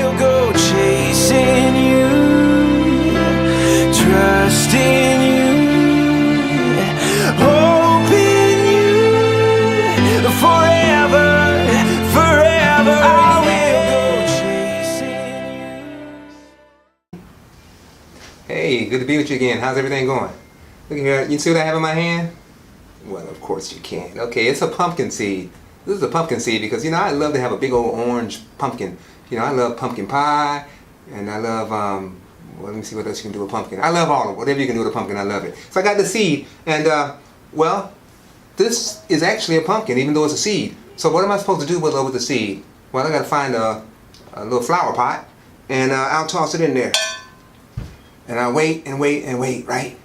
will go chasing you, trust in you, hope in you, forever, forever. I will go chasing you. Hey, good to be with you again. How's everything going? Look here, you see what I have in my hand? Well, of course you can. Okay, it's a pumpkin seed. This is a pumpkin seed because, you know, I love to have a big old orange pumpkin. You know, I love pumpkin pie, and I love, well, let me see what else you can do with pumpkin. I love all of it. Whatever you can do with a pumpkin, I love it. So I got the seed, and, well, this is actually a pumpkin, even though it's a seed. So what am I supposed to do with the seed? Well, I got to find a little flower pot, and I'll toss it in there. And I wait and wait and wait, right?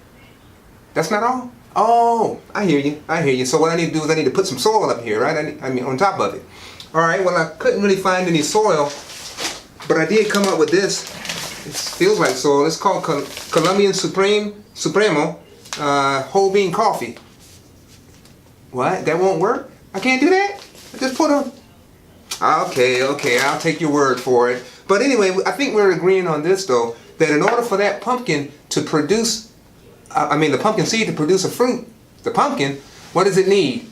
That's not all? Oh, I hear you. I hear you. So what I need to do is I need to put some soil up here, right? I mean, on top of it. All right. Well, I couldn't really find any soil, but I did come up with this. It feels like soil. It's called Colombian Supremo whole bean coffee. What? That won't work? I can't do that? I just put a... Okay. I'll take your word for it. But anyway, I think we're agreeing on this, though, that in order for that pumpkin to produce the pumpkin seed to produce a fruit, the pumpkin, what does it need?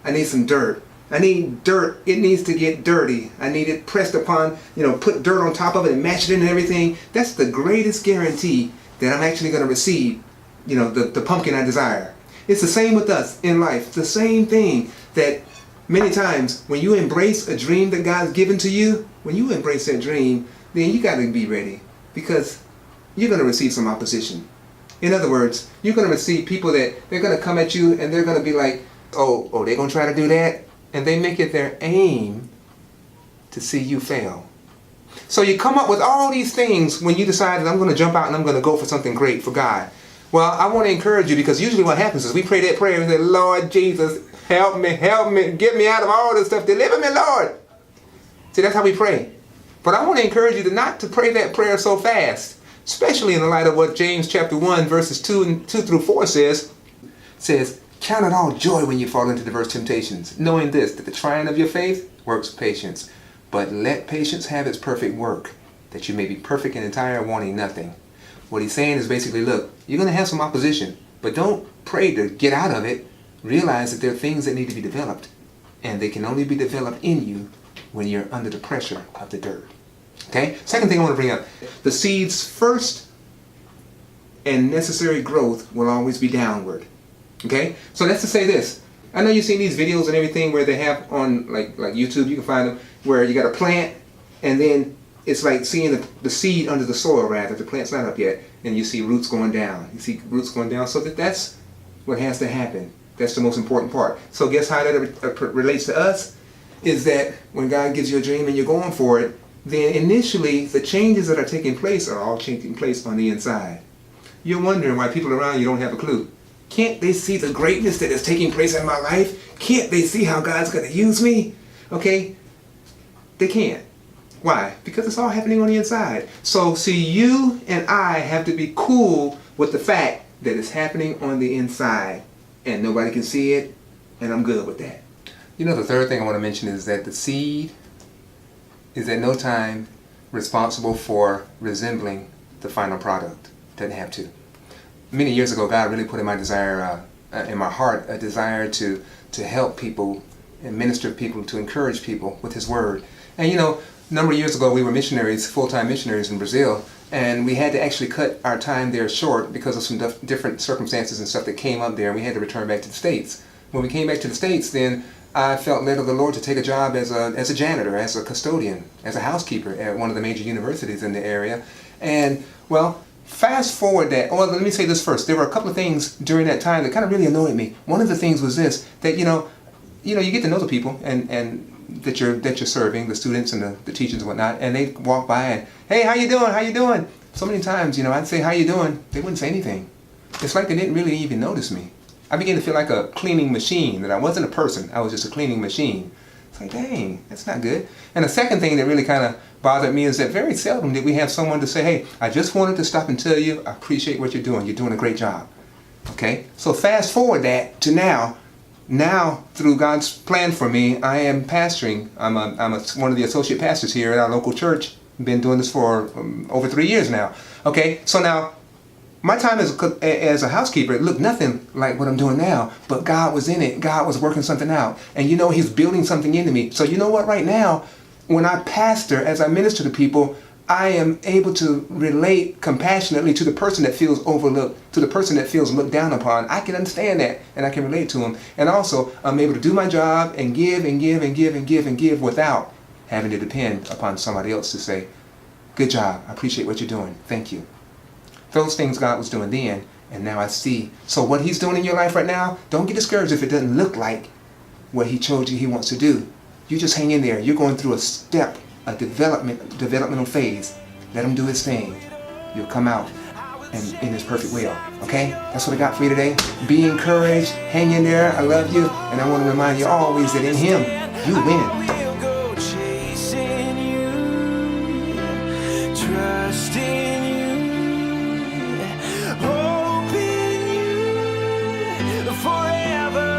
I need some dirt. I need dirt. It needs to get dirty. I need it pressed upon, put dirt on top of it and match it in and everything. That's the greatest guarantee that I'm actually going to receive, the pumpkin I desire. It's the same with us in life. It's the same thing that many times when you embrace a dream that God's given to you, when you embrace that dream, then you got to be ready because you're going to receive some opposition. In other words, you're going to receive people that they're going to come at you and they're going to be like, oh, they're going to try to do that. And they make it their aim to see you fail. So you come up with all these things when you decide that I'm going to jump out and I'm going to go for something great for God. Well, I want to encourage you because usually what happens is we pray that prayer and say, Lord Jesus, help me, get me out of all this stuff. Deliver me, Lord. See, that's how we pray. But I want to encourage you not to pray that prayer so fast. Especially in the light of what James chapter 1 verses 2 through 4 says, count it all joy when you fall into diverse temptations, knowing this, that the trying of your faith works patience. But let patience have its perfect work, that you may be perfect and entire, wanting nothing. What he's saying is basically, look, you're going to have some opposition, but don't pray to get out of it. Realize that there are things that need to be developed, and they can only be developed in you when you're under the pressure of the dirt. Okay? Second thing I want to bring up, the seed's first and necessary growth will always be downward. Okay? So that's to say this. I know you've seen these videos and everything where they have on like YouTube, you can find them, where you got a plant and then it's like seeing the seed under the soil rather. The plant's not up yet and you see roots going down. You see roots going down. So that's what has to happen. That's the most important part. So guess how that relates to us? Is that when God gives you a dream and you're going for it, then initially the changes that are taking place are all taking place on the inside. You're wondering why people around you don't have a clue. Can't they see the greatness that is taking place in my life? Can't they see how God's going to use me? Okay? They can't. Why? Because it's all happening on the inside. So see, you and I have to be cool with the fact that it's happening on the inside and nobody can see it, and I'm good with that. The third thing I want to mention is that the seed is at no time responsible for resembling the final product. Doesn't have to. Many years ago, God really put in my desire, in my heart, a desire to help people and minister to people, to encourage people with His Word. And a number of years ago, we were missionaries, full-time missionaries in Brazil, and we had to actually cut our time there short because of some different circumstances and stuff that came up there, and we had to return back to the States. When we came back to the States, then I felt led of the Lord to take a job as a janitor, as a custodian, as a housekeeper at one of the major universities in the area. And, well, fast forward that, or let me say this first. There were a couple of things during that time that kind of really annoyed me. One of the things was this, that, you get to know the people and that you're serving, the students and the teachers and whatnot, and they walk by and, hey, how you doing? How you doing? So many times, I'd say, how you doing? They wouldn't say anything. It's like they didn't really even notice me. I began to feel like a cleaning machine, that I wasn't a person, I was just a cleaning machine. It's like, dang, that's not good. And the second thing that really kind of bothered me is that very seldom did we have someone to say, hey, I just wanted to stop and tell you, I appreciate what you're doing. You're doing a great job. Okay? So fast forward that to now. Now, through God's plan for me, I am pastoring. I'm one of the associate pastors here at our local church. Been doing this for over 3 years now. Okay, so now my time as a housekeeper, it looked nothing like what I'm doing now, but God was in it. God was working something out. And you know, he's building something into me. So you know what, right now, when I pastor, as I minister to people, I am able to relate compassionately to the person that feels overlooked, to the person that feels looked down upon. I can understand that, and I can relate to them. And also, I'm able to do my job and give and give and give and give and give without having to depend upon somebody else to say, good job, I appreciate what you're doing, thank you. Those things God was doing then, and now I see. So what he's doing in your life right now, don't get discouraged if it doesn't look like what he told you he wants to do. You just hang in there. You're going through a developmental phase. Let him do his thing. You'll come out and in his perfect will. Okay? That's what I got for you today. Be encouraged. Hang in there. I love you. And I want to remind you always that in him, you win. Trust in you, hope in you, forever.